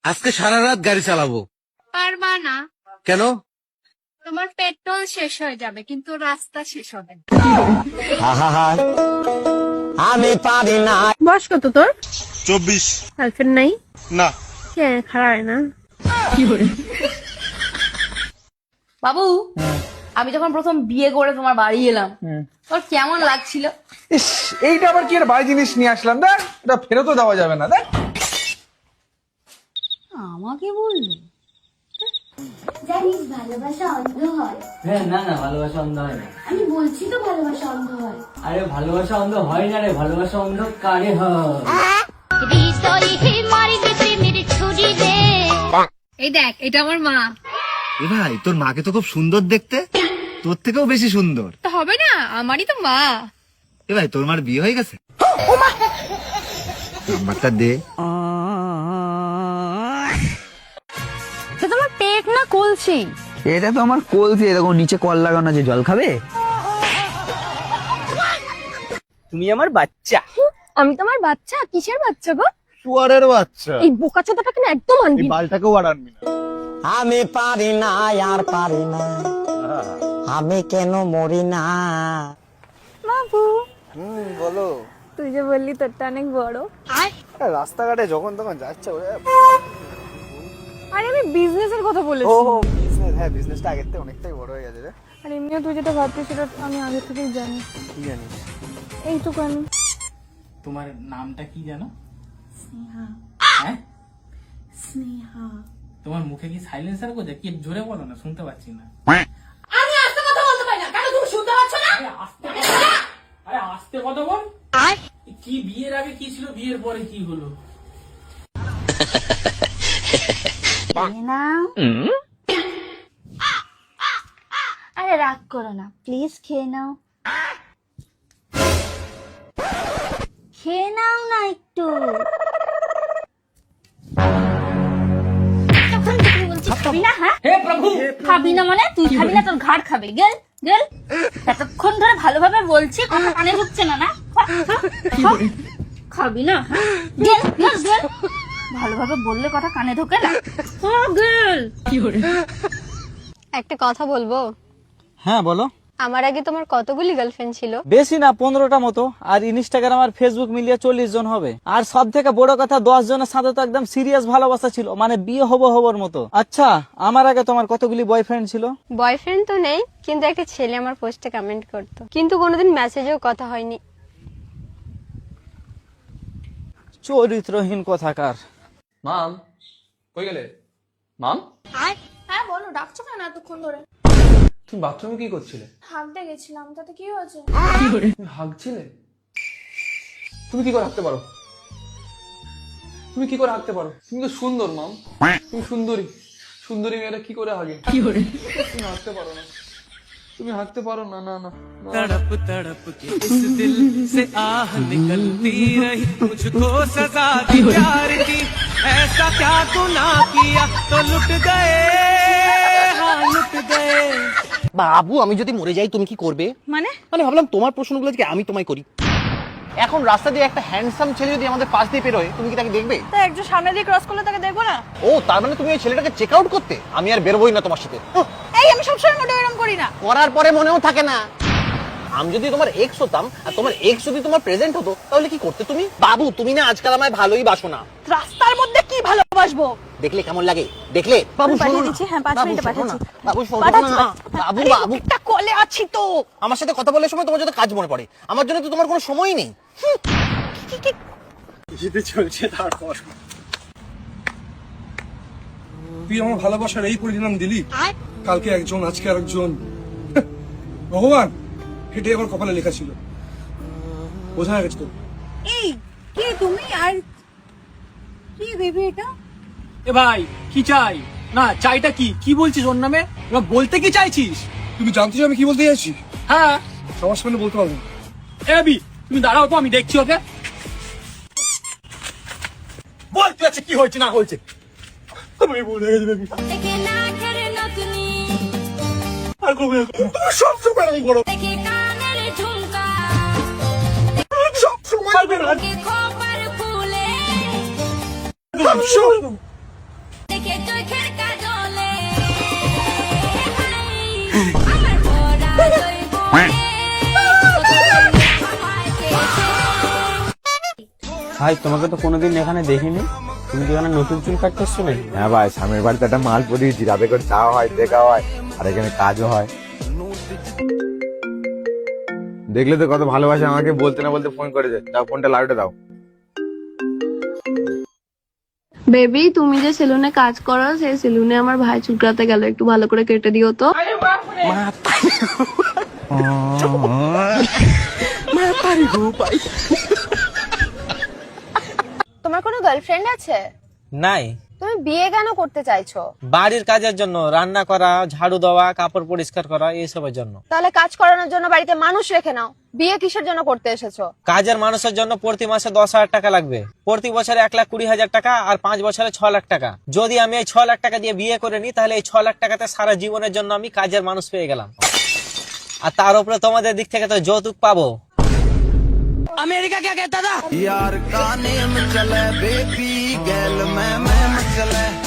আজকে সারা রাত গাড়ি চালাবো। পারবা না। কেন? তোমার পেট্রোল শেষ হয়ে যাবে কিন্তু রাস্তা শেষ হবে না। আমি পারি না। বয়স কত তোর? 24। গার্লফ্রেন্ড নাই? না। কে খারাপ হয় না? বাবু, আমি যখন প্রথম বিয়ে করে তোমার বাড়ি এলাম, তোর কেমন লাগছিল? ইস, এইটা আবার কি বাজে জিনিস নিয়ে আসলাম? দেখ, এটা ফেরতও দেওয়া যাবে না। দেখ, আমাকে বললি? জানিস ভালোবাসা অন্ধ হয়। হ্যাঁ, না না, ভালোবাসা অন্ধ হয় না। আমি বলছি তো ভালোবাসা অন্ধ হয়। আরে ভালোবাসা অন্ধ হয় না রে, ভালোবাসা অন্ধ কারে হয়। এই দেখ, এটা আমার মা। এ ভাই, তোর মাকে তো খুব সুন্দর দেখতে, তোর থেকেও বেশি সুন্দর। তো হবে না, আমারই তো মা। এ ভাই, তোর মার বিয়ে হয়ে গেছে? নাম্বারটা দে। তোমার পেট না কলছি? এটা তো আমার কলসি, দেখো নিচে কল লাগানো আছে, জল খাবে? তুমি আমার বাচ্চা। আমি তোমার বাচ্চা? কিসের বাচ্চা গো? শুয়ারের বাচ্চা। এই বোকাচোদাটা কেন একদম আনবি না। বালটাকেও আর আনবি না। আমি পারি না, আর পারি না, আমি কেন মরি না। বাবু, বলো। তুই যে বললি তোরটা অনেক বড়। রাস্তাঘাটে যখন তখন যাচ্ছে ওরে। আরে আমি বিজনেসের কথা ও বলেছি। বিজনেস, হ্যাঁ বিজনেসটা আগের থেকে অনেকটাই বড় হয়ে গেছে রে। আর এমনিও তুই যেটা ভাবছিস সেটা আমি আগে থেকেই জানি। কি জানিস? এইটুকানি। তোমার নামটা কি জানো? স্নেহা। হ্যাঁ, স্নেহা। তোমার মুখে কি সাইলেন্সার কোথায়? কি জোরে বলো না, শুনতে পাচ্ছি না। আমি আস্তে কথা বলতে পারি না, কেন তুমি শুনতে পাচ্ছ না? আরে আস্তে কথা বল। কি বিয়ের আগে কি ছিল, বিয়ের পরে কি হলো? আরে রাগ করো না, প্লিজ খেয়ে নাও। খেয়ে নাও না একটু। তখন থেকে বলছি খাবি না, হ্যাঁ? হে প্রভু! খাবি না মানে তুই খাবি না, তোর ঘাট খাবে। গেল গেল, এতক্ষণ ধরে ভালোভাবে বলছি, কথা কানে ঢুকছে না। না খাবি না, হ্যাঁ? গেল গেল গেল, ভালোভাবে বললে কথা কানে ঢোকে না। গেল। একটা কথা বলবো? হ্যাঁ বলো। আমার আগে তোমার কতগুলি গার্লফ্রেন্ড ছিল? বেশি না, 15টা মতো। আর ইনস্টাগ্রাম আর ফেসবুক মিলিয়ে 40 জন হবে। আর সব থেকে বড় কথা, 10 জনের সাথে তো একদম সিরিয়াস ভালোবাসা ছিল, মানে বিয়ে হবার মতো। আচ্ছা, আমার আগে তোমার কতগুলি বয়ফ্রেন্ড ছিল? বয়ফ্রেন্ড তো নেই, কিন্তু একটা ছেলে আমার পোস্টে কমেন্ট করতো, কিন্তু কোনোদিন মেসেজেও কথা হয়নি। চরিত্রহীন কথাকার। মাম, কই গেলে? মাম, হ্যাঁ বলো, ডাকছো কেন এতক্ষণ ধরে? তুমি বাথরুমে কি করছিলে? হাঁকতে গেছিলাম, তাতে কি হয়েছে? তুমি হাগছিলে? তুমি কি করে হাঁকতে পারো? তুমি কি করে হাঁকতে পারো? তুমি তো সুন্দর মাম, তুমি সুন্দরী। সুন্দরী মেয়েরা কি করে হাগে? তুমি হাঁকতে পারো না, তুমি হাঁকতে পারো না। না না, तड़प तड़प के इस दिल से आह निकलती रही, मुझको सजा दी प्यार की, ऐसा क्या गुनाह किया तो लुट गए, हाँ लुट गए। বাবু, আমি যদি মরে যাই তুমি কি করবে? মানে মানে ভাবলাম তোমার প্রশ্নগুলো আজকে আমি তোমায় করি। এখন রাস্তা দিয়ে একটা হ্যান্ডসাম ছেলে যদি আমাদের পাশ দিয়ে বেরোয়, তুমি কি তাকে দেখবে? তা একজন সামনে দিয়ে ক্রস করলে তাকে দেখবো না? ও, তার মানে তুমি ওই ছেলেটাকে চেক আউট করতে? আমি আর বেরোবোই না তোমার সাথে। এই আমি সবসময় মোটে এরকম করি না। করার পরে মনেও থাকে না। আমি যদি তোমার এক্স হতাম আর তোমার এক্স যদি তোমার প্রেজেন্ট হতো, তাহলে কি করতে তুমি? বাবু, তুমি না আজকাল আমায় ভালোই বাসো না। রাস্তার মধ্যে কি ভালোবাসবো? দেখলে কেমন লাগে? দেখলে? বাবু শোনো পাঠিয়ে না। দিচ্ছি, হ্যাঁ 5 বাবু, মিনিটে শোনো পাঠাচ্ছি। না। বাবু শোনো পাঠাচ্ছি, না। বাবু বাবু, একটা কলে আছি তো। আমার সাথে কথা বলার সময় তোমার যত কাজ মনে পড়ে, আমার জন্য তো তোমার কোনো সময়ই নেই। যেতে চলছে তারপর তুই আমার ভালোবাসার এই পরিণাম দিলি। কালকে একজন, আজকে আরেকজন। ভগবান, এটাই আমার কপালে লেখা ছিল। বোঝা গেছে তো? এই কে তুমি? আর কি বেবি এটা? এ ভাই, কি চাই? না, চাইটা কি? কি বলছিস ওর নামে? এবার বলতে কি চাইছিস? তুমি জানতে চাও আমি কি বলতে চাইছি? হ্যাঁ। সবার সামনে বলতে পারবো না। এ আবি, তুমি দাঁড়াও তো, আমি দেখছি ওকে। বলতে আছে কি হয়েছে না হয়েছে। আমি বলে গেছি বেবি। আর করবো না। তুমি সব সময় আমি করো। সব সময় আমি করো। ভাই তোমাকে তো কোনোদিন এখানে দেখিনি, তুমি কি এখানে নতুন চুল কাটতেছো নাকি? হ্যাঁ ভাই, স্বামীর বাড়িতে একটা মাল পরিয়েছি, রাতে করে চাওয়া হয়, দেখা হয়, আর এখানে কাজও হয়। দেখলে তো কত ভালোবাসে আমাকে, বলতে না বলতে ফোন করেছে। দাও ফোনটা, লাউডে দাও। বেবি, তুমি যে সেলুনে কাজ করো, সেই সেলুনে আমার ভাই চুল কাটাতে গেল, একটু ভালো করে কেটে দিও তো। তোমার কোনো গার্লফ্রেন্ড আছে? নাই। তুমি বিয়ে কেন করতে চাইছো? বাড়ির কাজের জন্য, রান্না করা, ঝাড়ু দেওয়া, কাপড় পরিষ্কার করা, এইসবের জন্য। তাহলে কাজ করানোর জন্য বাড়িতে মানুষ রেখে নাও, বিয়ে কিসের জন্য করতে এসেছো? কাজের মানুষের জন্য প্রতি মাসে 10,000 টাকা লাগবে, প্রতি বছরে 1,20,000 টাকা, আর 5 বছরে 6 লাখ টাকা। যদি আমি এই 6 লাখ টাকা দিয়ে বিয়ে করে নিই, তাহলে এই 6 লাখ টাকাতে সারা জীবনের জন্য আমি কাজের মানুষ পেয়ে গেলাম। আর তার উপরে তোমাদের দিক থেকে তো যৌতুক পাবো। अमेरिका क्या कहता था यार का नेम चले बेबी गर्ल मैं मचले